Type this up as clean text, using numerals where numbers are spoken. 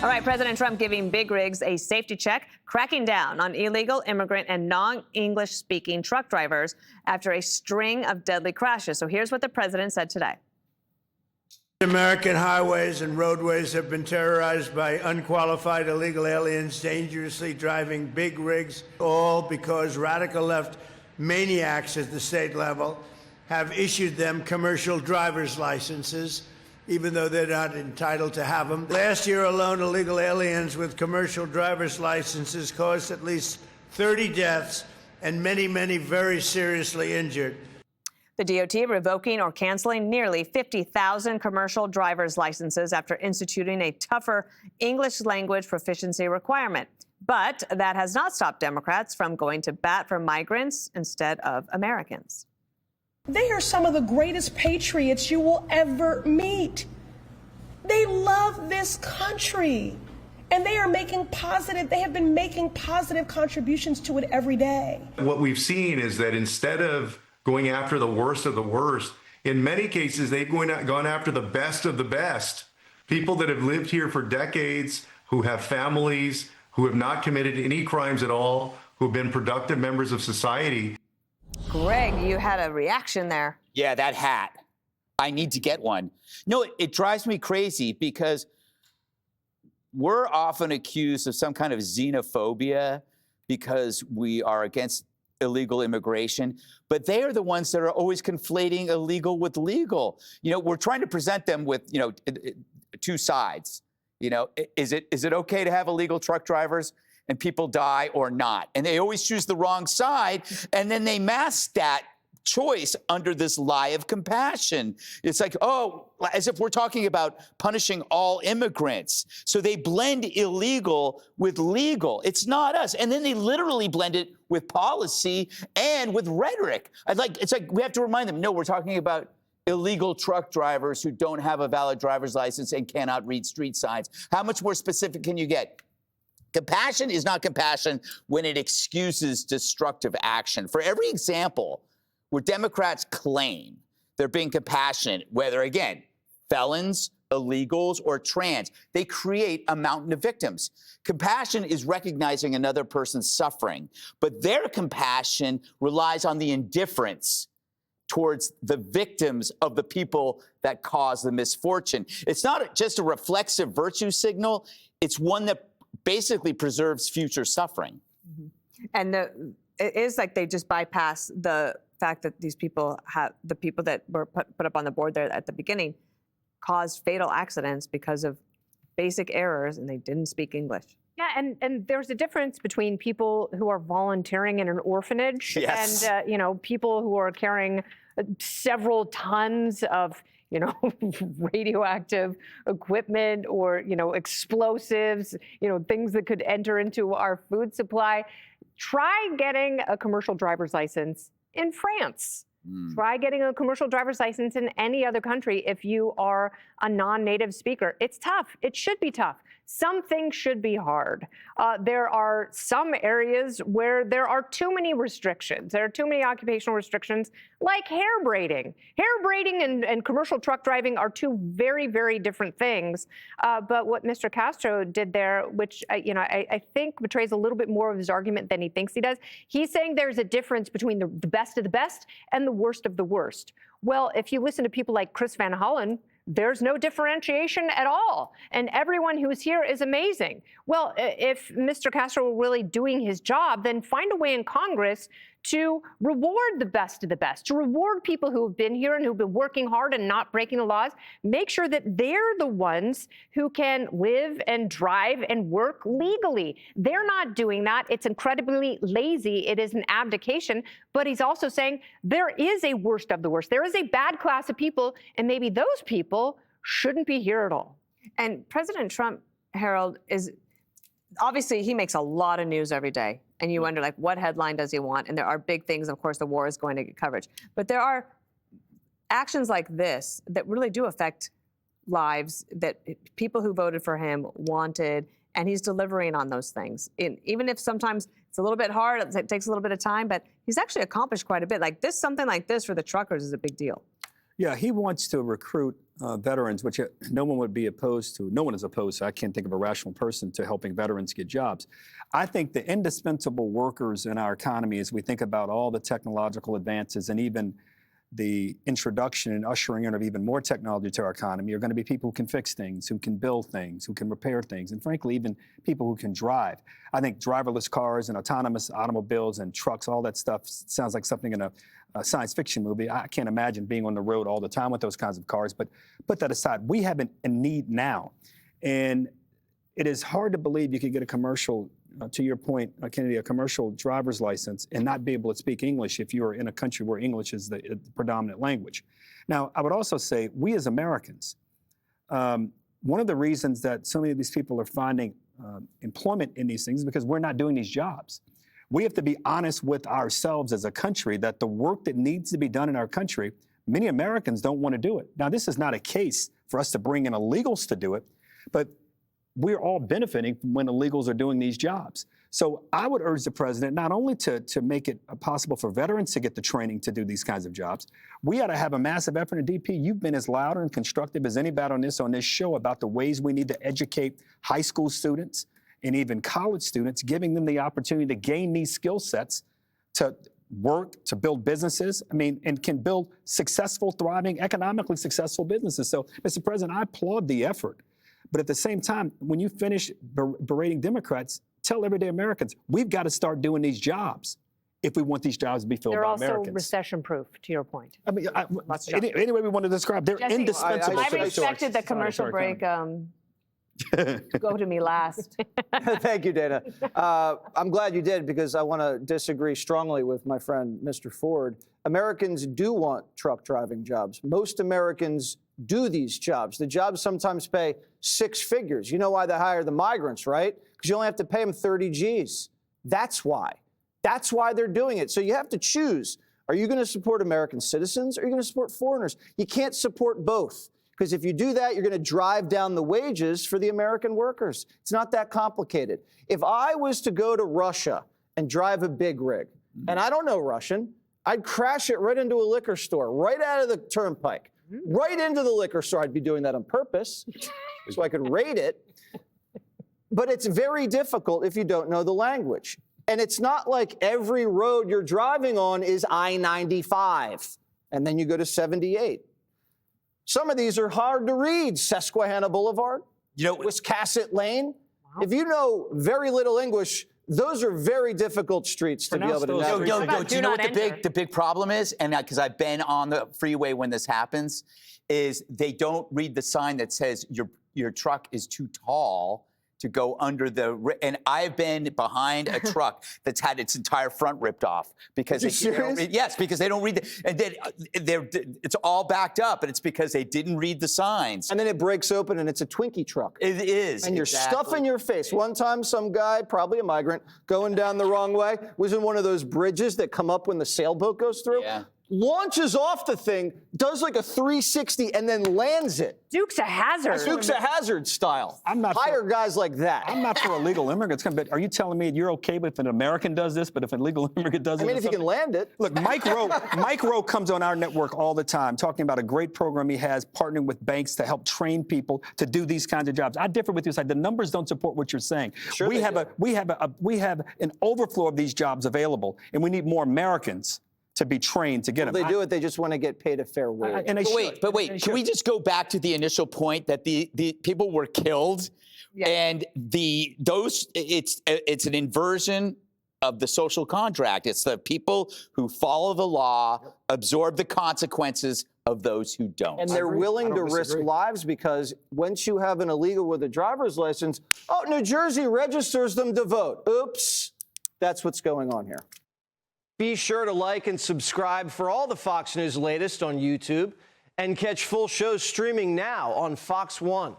All right, President Trump giving big rigs a safety check, cracking down on illegal immigrant and non-English speaking truck drivers after a string of deadly crashes. So here's what the president said today. American highways and roadways have been terrorized by unqualified illegal aliens dangerously driving big rigs, all because radical left maniacs at the state level have issued them commercial driver's licenses, even though they're not entitled to have them. Last year alone, illegal aliens with commercial driver's licenses caused at least 30 deaths and many, many very seriously injured. The DOT revoking or canceling nearly 50,000 commercial driver's licenses after instituting a tougher English language proficiency requirement. But that has not stopped Democrats from going to bat for migrants instead of Americans. They are some of the greatest patriots you will ever meet. They love this country, and they have been making positive contributions to it every day. What we've seen is that instead of going after the worst of the worst, in many cases, they've gone after the best of the best. People that have lived here for decades, who have families, who have not committed any crimes at all, who have been productive members of society. Greg, you had a reaction there. Yeah, that hat. I need to get one. No, it drives me crazy because we're often accused of some kind of xenophobia because we are against illegal immigration, but they are the ones that are always conflating illegal with legal. You know, we're trying to present them with, two sides. You know, is it okay to have illegal truck drivers and people die or not? And they always choose the wrong side, and then they mask that choice under this lie of compassion. It's like, oh, as if we're talking about punishing all immigrants. So they blend illegal with legal. It's not us. And then they literally blend it with policy and with rhetoric. It's like we have to remind them, no, we're talking about illegal truck drivers who don't have a valid driver's license and cannot read street signs. How much more specific can you get? Compassion is not compassion when it excuses destructive action. For every example where Democrats claim they're being compassionate, whether, again, felons, illegals, or trans, they create a mountain of victims. Compassion is recognizing another person's suffering, but their compassion relies on the indifference towards the victims of the people that cause the misfortune. It's not just a reflexive virtue signal. It's one that basically preserves future suffering. Mm-hmm. And it is like they just bypass the fact that these people the people that were put up on the board there at the beginning caused fatal accidents because of basic errors, and they didn't speak English. Yeah, and there's a difference between people who are volunteering in an orphanage yes. and people who are carrying several tons of radioactive equipment or explosives, things that could enter into our food supply. Try getting a commercial driver's license in France. Try getting a commercial driver's license in any other country if you are a non-native speaker. It's tough. It should be tough. Some things should be hard. There are some areas where there are too many restrictions. There are too many occupational restrictions, like hair braiding. Hair braiding and commercial truck driving are two very, very different things. But what Mr. Castro did there, which I think betrays a little bit more of his argument than he thinks he does, he's saying there's a difference between the best of the best and the worst of the worst. Well, if you listen to people like Chris Van Hollen, there's no differentiation at all. And everyone who's here is amazing. Well, if Mr. Castro were really doing his job, then find a way in Congress to reward the best of the best, to reward people who have been here and who've been working hard and not breaking the laws. Make sure that they're the ones who can live and drive and work legally. They're not doing that. It's incredibly lazy. It is an abdication. But he's also saying there is a worst of the worst. There is a bad class of people, and maybe those people shouldn't be here at all. And President Trump, Harold, obviously he makes a lot of news every day. And you wonder, what headline does he want? And there are big things. Of course, the war is going to get coverage. But there are actions like this that really do affect lives that people who voted for him wanted, and he's delivering on those things. Even if sometimes it's a little bit hard, it takes a little bit of time, but he's actually accomplished quite a bit. Something like this for the truckers is a big deal. Yeah, he wants to recruit veterans, which no one would be opposed to. No one is opposed to. I can't think of a rational person to helping veterans get jobs. I think the indispensable workers in our economy, as we think about all the technological advances and even the introduction and ushering in of even more technology to our economy, are going to be people who can fix things, who can build things, who can repair things, and frankly, even people who can drive. I think driverless cars and autonomous automobiles and trucks, all that stuff sounds like something in a science fiction movie. I can't imagine being on the road all the time with those kinds of cars, but put that aside. We have a need now. And it is hard to believe you could get a commercial, to your point, Kennedy, a commercial driver's license and not be able to speak English if you are in a country where English is the predominant language. Now, I would also say, we as Americans, one of the reasons that so many of these people are finding employment in these things is because we're not doing these jobs. We have to be honest with ourselves as a country that the work that needs to be done in our country, many Americans don't want to do it. Now, this is not a case for us to bring in illegals to do it, but we're all benefiting from when illegals are doing these jobs. So I would urge the president not only to make it possible for veterans to get the training to do these kinds of jobs, we ought to have a massive effort in DP. You've been as loud and constructive as anybody on this show about the ways we need to educate high school students and even college students, giving them the opportunity to gain these skill sets to work, to build businesses, and can build successful, thriving, economically successful businesses. So, Mr. President, I applaud the effort. But at the same time, when you finish berating Democrats, tell everyday Americans, we've got to start doing these jobs if we want these jobs to be filled by Americans. They're also recession-proof, to your point. I mean, any way we want to describe, they're Jesse, indispensable. I respected the commercial break. Go to me last. Thank you, Dana. I'm glad you did, because I want to disagree strongly with my friend, Mr. Ford. Americans do want truck driving jobs. Most Americans do these jobs. The jobs sometimes pay 6 figures. You know why they hire the migrants, right? Because you only have to pay them 30 G's. That's why. That's why they're doing it. So you have to choose. Are you going to support American citizens or are you going to support foreigners? You can't support both. Because if you do that, you're going to drive down the wages for the American workers. It's not that complicated. If I was to go to Russia and drive a big rig, and I don't know Russian, I'd crash it right into a liquor store, right out of the turnpike, right into the liquor store. I'd be doing that on purpose so I could raid it. But it's very difficult if you don't know the language. And it's not like every road you're driving on is I-95, and then you go to 78. Some of these are hard to read. Susquehanna Boulevard, Wiscasset Lane. Wow. If you know very little English, those are very difficult streets to be able to navigate. Do you know what the big problem is? And because I've been on the freeway when this happens, is they don't read the sign that says your truck is too tall to go under the, and I've been behind a truck that's had its entire front ripped off because because they don't read and it's all backed up, and it's because they didn't read the signs. And then it breaks open and it's a Twinkie truck. It is. And you're stuffing your face. One time, some guy, probably a migrant, going down the wrong way, was in one of those bridges that come up when the sailboat goes through. Yeah. Launches off the thing, does like a 360, and then lands it. Dukes of Hazzard. Dukes of Hazzard style. Hire guys like that. I'm not for illegal immigrants. But are you telling me you're okay if an American does this, but if an illegal immigrant does it? I mean, if he can land it. Look, Mike Rowe comes on our network all the time talking about a great program he has, partnering with banks to help train people to do these kinds of jobs. I differ with you. The numbers don't support what you're saying. Sure we have an overflow of these jobs available, and we need more Americans to be trained to get them. They do it. They just want to get paid a fair wage. But wait. Can we just go back to the initial point that the people were killed, and it's an inversion of the social contract. It's the people who follow the law absorb the consequences of those who don't. And they're willing to risk lives because once you have an illegal with a driver's license, New Jersey registers them to vote. Oops. That's what's going on here. Be sure to like and subscribe for all the Fox News latest on YouTube and catch full shows streaming now on Fox One.